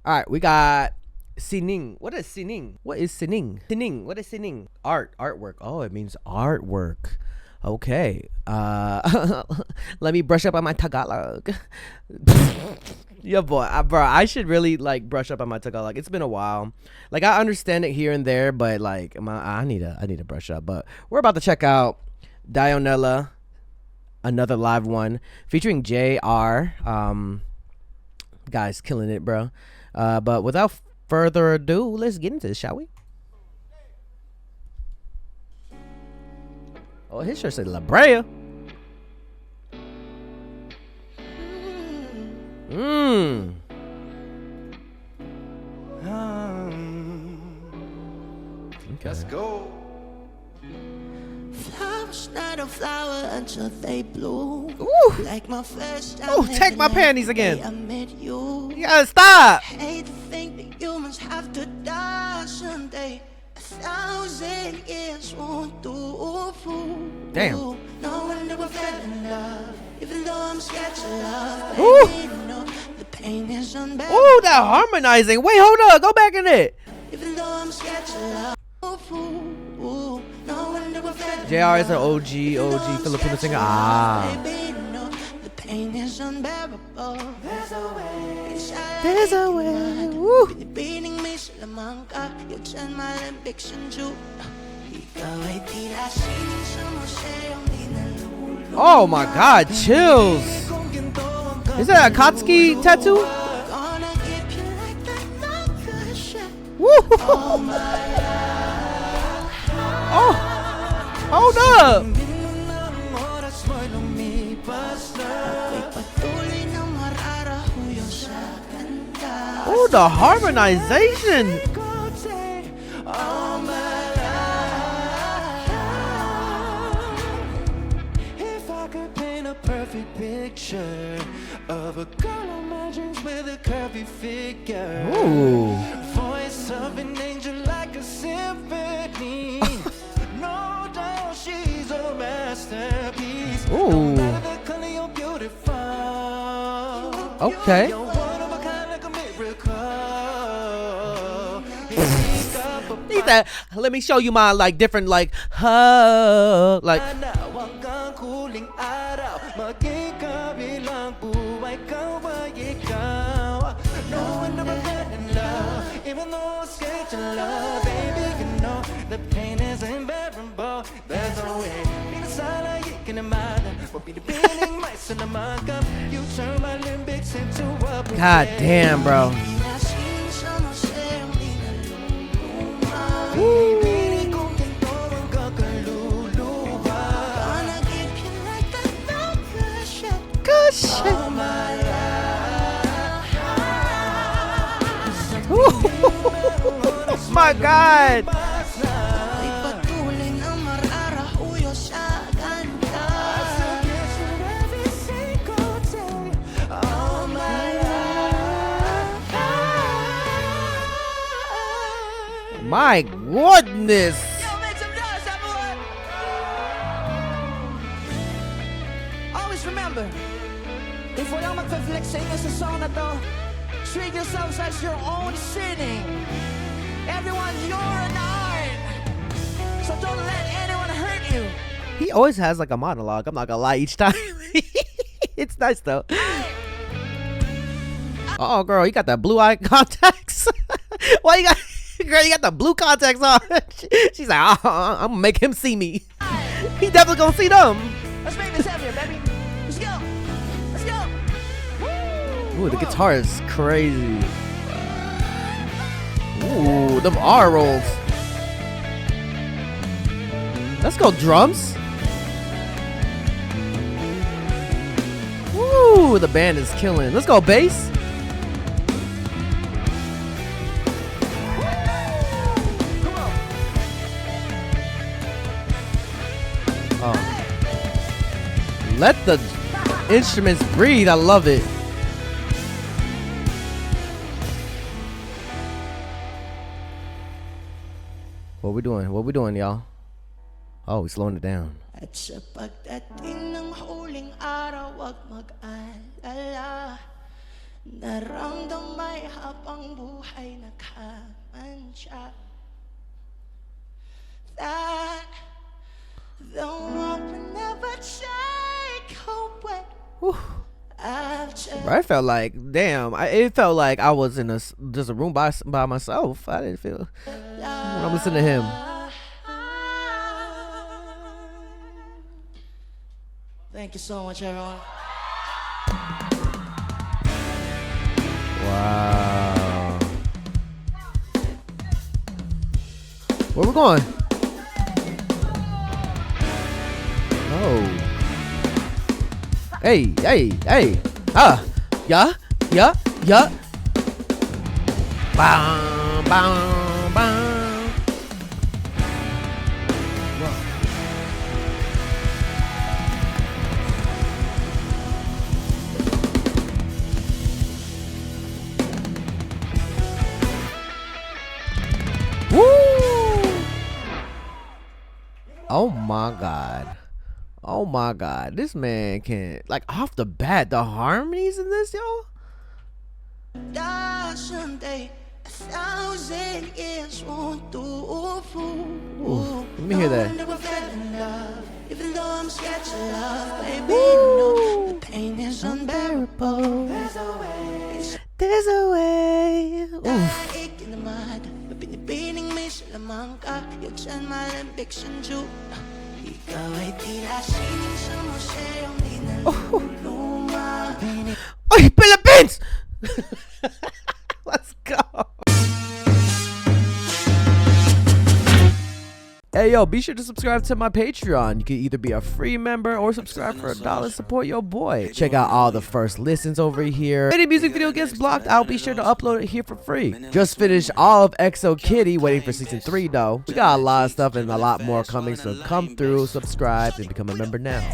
All right, we got sining. What is sining? What is sining? Sining. What is sining? Artwork. Oh, it means artwork. Okay. Let me brush up on my Tagalog. Yeah, boy, bro, I should really like brush up on my Tagalog. It's been a while. Like I understand it here and there, but like I need to brush up. But we're about to check out Dionela, another live one featuring JR. Guys, killing it, bro. But without further ado, let's get into this, shall we? Oh, his shirt said La Brea. Okay. Let's go. Flowers not a flower until they bloom. Ooh. Like my first time. Oh, take my panties again. I met you. You gotta stop. Hate to think that humans have to die someday. 1,000 years won't do. Damn. No wonder we fell in love. Even though I'm scared to love. Ooh. Baby, no, the pain is unbearable. Ooh, that harmonizing. Wait, hold up. Go back in it. Even though I'm scared to love. No wonder we fell in JR is an love. OG Filipino singer. Ah. Baby, no, the pain is unbearable. There's a way. Woo. Beating me sa lamang ka. You turn my Olympics into. Ikaw ay tila sining sa museong di nalulung. Oh my God, chills. Is that a Akatsuki tattoo? Gonna keep you like that locker. Woo. Oh, hold up. Oh, the harmonization. If I could paint a perfect picture of a girl on my dreams with a curvy figure. Ooh. Voice of an angel like a symphony. No doubt she's a masterpiece. Ooh. No matter the color, you're beautiful. Okay. You're one of a kind like a miracle. He said, let me show you my like different like hug. Like even though I'm scared to love, baby, you know the pain is unbearable. There's no way. Minasala, you can imagine. What be the beating mice in the markup? You turn my Olympics into a. God damn, bro. Woo. Good shit. Oh my God. My goodness. Always remember, if wala mag-flex sa inyo sa song na to, treat yourselves as your own sinning. Everyone, you're an art. So don't let anyone hurt you. He always has like a monologue. I'm not gonna lie each time. It's nice though. Oh, girl, you got that blue eye contacts. Why you got, girl, you got the blue contacts on. She's like, oh, I'm gonna make him see me. He definitely gonna see them. Let's make this heavier, baby. Let's go. Let's go. Ooh, the guitar is crazy. Ooh, them R rolls. Let's go drums. Ooh, the band is killing. Let's go bass. Oh. Let the instruments breathe. I love it. What we doing? What we doing, y'all? Oh, we slowing it down. At sa pagdating ng huling araw, wag mag-alala. Naramdamay habang buhay nakamantya. That the world will never take away. I felt like, damn, it felt like I was in just a room by myself. I didn't feel when I'm listening to him. Thank you so much, everyone. Wow. Where we going? Oh. Hey. Yeah. Bam, bam, bam. Woo! Oh my God. Oh my God, this man can, like, off the bat, the harmonies in this, yo. Someday 1,000 years won't do. Let me hear that. Even though I'm scared to love, baby, no, the pain is unbearable. There's a way. Daig in the mud, pinipining may salamang ka. Yung saan malambik sanju. Ikaw ay tila sining sa museong di naluluma. Oy, Philippines! Let's go. Hey, yo, be sure to subscribe to my Patreon. You can either be a free member or subscribe for $1. Support your boy. Check out all the first listens over here. If any music video gets blocked, I'll be sure to upload it here for free. Just finished all of XO Kitty, waiting for season 3 though. We got a lot of stuff and a lot more coming, so come through, subscribe, and become a member now.